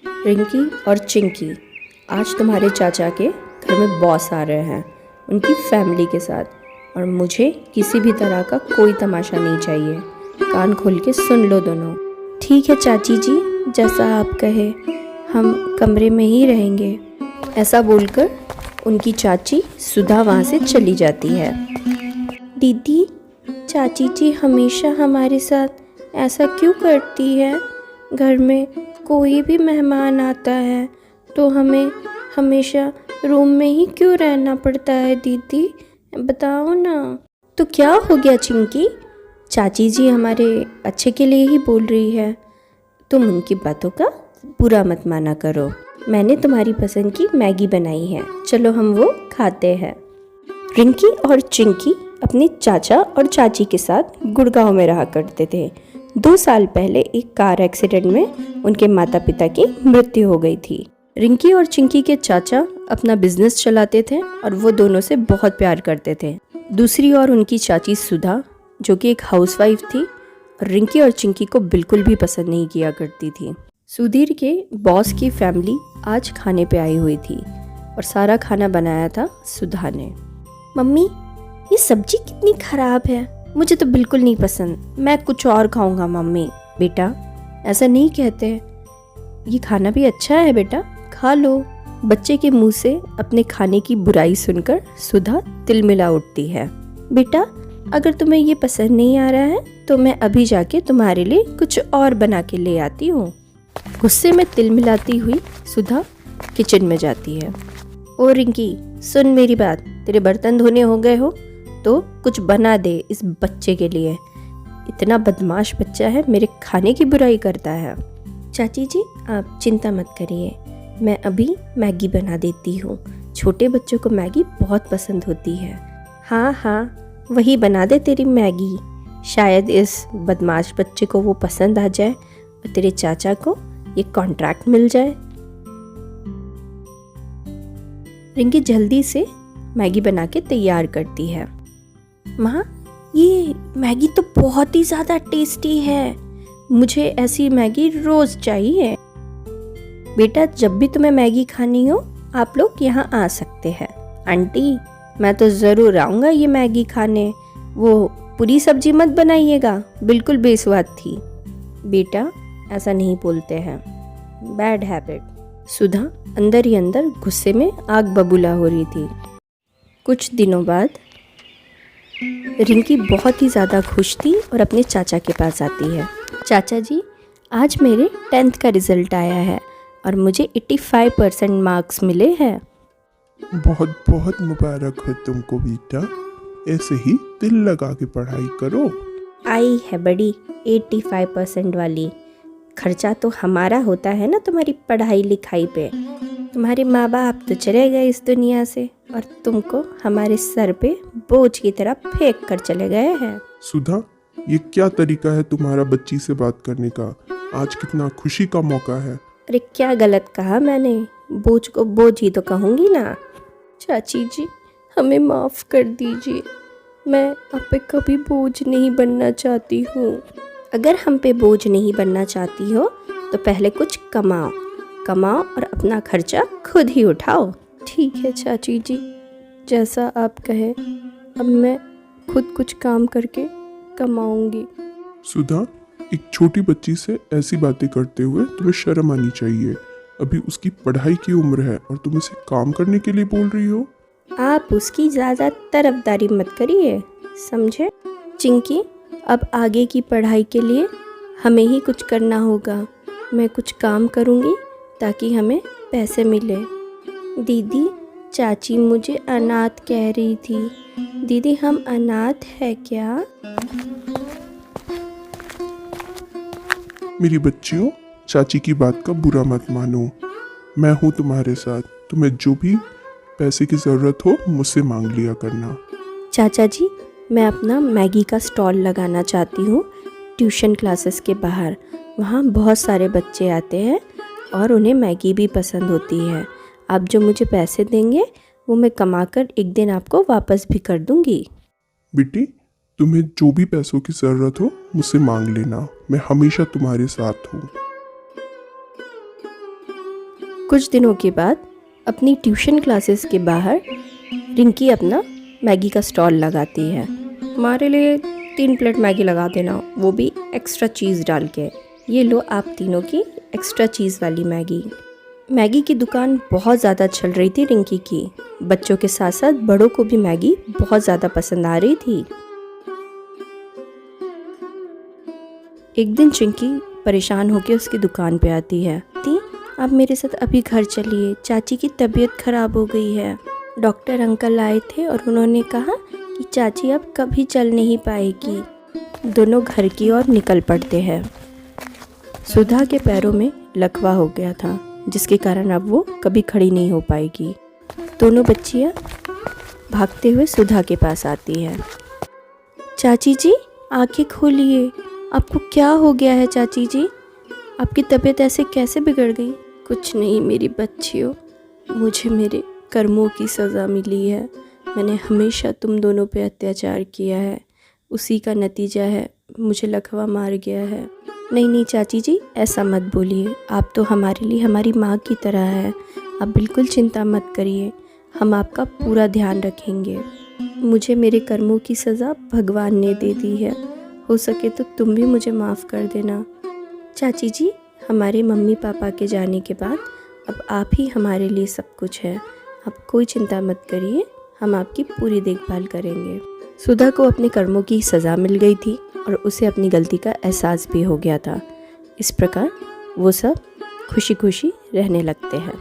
रिंकी और चिंकी, आज तुम्हारे चाचा के घर में बॉस आ रहे हैं उनकी फैमिली के साथ, और मुझे किसी भी तरह का कोई तमाशा नहीं चाहिए। कान खोल के सुन लो दोनों। ठीक है चाची जी, जैसा आप कहे, हम कमरे में ही रहेंगे। ऐसा बोलकर उनकी चाची सुधा वहाँ से चली जाती है। दीदी, चाची जी हमेशा हमारे साथ ऐसा क्यों करती है? घर में कोई भी मेहमान आता है तो हमें हमेशा रूम में ही क्यों रहना पड़ता है? दीदी बताओ ना। तो क्या हो गया चिंकी? चाची जी हमारे अच्छे के लिए ही बोल रही है, तुम उनकी बातों का बुरा मत माना करो। मैंने तुम्हारी पसंद की मैगी बनाई है, चलो हम वो खाते हैं। रिंकी और चिंकी अपने चाचा और चाची के साथ गुड़गांव में रहा करते थे। 2 साल पहले एक कार एक्सीडेंट में उनके माता पिता की मृत्यु हो गई थी। रिंकी और चिंकी के चाचा अपना बिजनेस चलाते थे और वो दोनों से बहुत प्यार करते थे। दूसरी ओर उनकी चाची सुधा, जो कि एक हाउसवाइफ थी, रिंकी और चिंकी को बिल्कुल भी पसंद नहीं किया करती थी। सुधीर के बॉस की फैमिली आज खाने पे आई हुई थी और सारा खाना बनाया था सुधा ने। मम्मी, ये सब्जी कितनी खराब है, मुझे तो बिल्कुल नहीं पसंद, मैं कुछ और खाऊंगा। मम्मी, बेटा ऐसा नहीं कहते, ये खाना भी अच्छा है बेटा, खा लो। बच्चे के मुंह से अपने खाने की बुराई सुनकर सुधा तिलमिला उठती है। बेटा, अगर तुम्हें ये पसंद नहीं आ रहा है तो मैं अभी जाके तुम्हारे लिए कुछ और बना के ले आती हूँ। गुस्से में तिलमिलाती हुई सुधा किचन में जाती है। ओ रिंकी, सुन मेरी बात, तेरे बर्तन धोने हो गए हो तो कुछ बना दे इस बच्चे के लिए। इतना बदमाश बच्चा है, मेरे खाने की बुराई करता है। चाची जी आप चिंता मत करिए, मैं अभी मैगी बना देती हूँ। छोटे बच्चों को मैगी बहुत पसंद होती है। हाँ हाँ, वही बना दे तेरी मैगी, शायद इस बदमाश बच्चे को वो पसंद आ जाए और तेरे चाचा को ये कॉन्ट्रैक्ट मिल जाए। रिंकी जल्दी से मैगी बना के तैयार करती है। माँ, ये मैगी तो बहुत ही ज़्यादा टेस्टी है, मुझे ऐसी मैगी रोज़ चाहिए। बेटा, जब भी तुम्हें मैगी खानी हो आप लोग यहाँ आ सकते हैं। आंटी, मैं तो ज़रूर आऊँगा ये मैगी खाने, वो पूरी सब्जी मत बनाइएगा, बिल्कुल बेस्वाद थी। बेटा ऐसा नहीं बोलते हैं, बैड हैबिट। सुधा अंदर ही अंदर गुस्से में आग बबूला हो रही थी। कुछ दिनों बाद रिंकी बहुत ही ज़्यादा खुश थी और अपने चाचा के पास आती है। चाचा जी, आज मेरे 10th का रिज़ल्ट आया है और मुझे 85% मार्क्स मिले हैं। बहुत बहुत मुबारक हो तुमको बेटा, ऐसे ही दिल लगा के पढ़ाई करो। आई है बड़ी 85% वाली, खर्चा तो हमारा होता है ना तुम्हारी पढ़ाई लिखाई पे। तुम्हारे माँ बाप तो चले गए इस दुनिया से और तुमको हमारे सर पे बोझ की तरह फेंक कर चले गए हैं। सुधा, ये क्या तरीका है तुम्हारा बच्ची से बात करने का? आज कितना खुशी का मौका है। अरे क्या गलत कहा मैंने, बोझ को बोझ ही तो कहूँगी ना। चाची जी हमें माफ़ कर दीजिए, मैं आप पे कभी बोझ नहीं बनना चाहती हूँ। अगर हम पे बोझ नहीं बनना चाहती हो तो पहले कुछ कमाओ और अपना खर्चा खुद ही उठाओ। ठीक है चाची जी, जैसा आप कहें, अब मैं खुद कुछ काम करके कमाऊंगी। सुधा, एक छोटी बच्ची से ऐसी बातें करते हुए तुम्हें शर्म आनी चाहिए। अभी उसकी पढ़ाई की उम्र है और तुम इसे काम करने के लिए बोल रही हो। आप उसकी ज़्यादा तरफदारी मत करिए, समझे? चिंकी, अब आगे की पढ़ाई के लिए हमें ही कुछ करना होगा। मैं कुछ काम करूँगी ताकि हमें पैसे मिले। दीदी, चाची मुझे अनाथ कह रही थी। दीदी, हम अनाथ है क्या? मेरी बच्चियों, चाची की बात का बुरा मत मानो, मैं हूँ तुम्हारे साथ। तुम्हें जो भी पैसे की ज़रूरत हो मुझसे मांग लिया करना। चाचा जी, मैं अपना मैगी का स्टॉल लगाना चाहती हूँ ट्यूशन क्लासेस के बाहर। वहाँ बहुत सारे बच्चे आते हैं और उन्हें मैगी भी पसंद होती है। आप जो मुझे पैसे देंगे वो मैं कमाकर एक दिन आपको वापस भी कर दूँगी। बेटी, तुम्हें जो भी पैसों की ज़रूरत हो मुझसे मांग लेना, मैं हमेशा तुम्हारे साथ हूँ। कुछ दिनों के बाद अपनी ट्यूशन क्लासेस के बाहर रिंकी अपना मैगी का स्टॉल लगाती है। हमारे लिए 3 प्लेट मैगी लगा देना, वो भी एक्स्ट्रा चीज़ डाल के। ये लो आप तीनों की एक्स्ट्रा चीज़ वाली मैगी। मैगी की दुकान बहुत ज़्यादा चल रही थी रिंकी की। बच्चों के साथ साथ बड़ों को भी मैगी बहुत ज़्यादा पसंद आ रही थी। एक दिन चिंकी परेशान होकर उसकी दुकान पे आती है। आप मेरे साथ अभी घर चलिए, चाची की तबीयत ख़राब हो गई है। डॉक्टर अंकल आए थे और उन्होंने कहा कि चाची अब कभी चल नहीं पाएगी। दोनों घर की ओर निकल पड़ते हैं। सुधा के पैरों में लकवा हो गया था, जिसके कारण अब वो कभी खड़ी नहीं हो पाएगी। दोनों बच्चियाँ भागते हुए सुधा के पास आती है। चाची जी आंखें खोलिए, आपको क्या हो गया है चाची जी? आपकी तबीयत ऐसे कैसे बिगड़ गई? कुछ नहीं मेरी बच्चियों, मुझे मेरे कर्मों की सज़ा मिली है। मैंने हमेशा तुम दोनों पे अत्याचार किया है, उसी का नतीजा है, मुझे लकवा मार गया है। नहीं चाची जी, ऐसा मत बोलिए। आप तो हमारे लिए हमारी माँ की तरह है। आप बिल्कुल चिंता मत करिए, हम आपका पूरा ध्यान रखेंगे। मुझे मेरे कर्मों की सज़ा भगवान ने दे दी है। हो सके तो तुम भी मुझे माफ़ कर देना। चाची जी, हमारे मम्मी पापा के जाने के बाद अब आप ही हमारे लिए सब कुछ है। आप कोई चिंता मत करिए, हम आपकी पूरी देखभाल करेंगे। सुधा को अपने कर्मों की सज़ा मिल गई थी और उसे अपनी गलती का एहसास भी हो गया था। इस प्रकार वो सब खुशी खुशी रहने लगते हैं।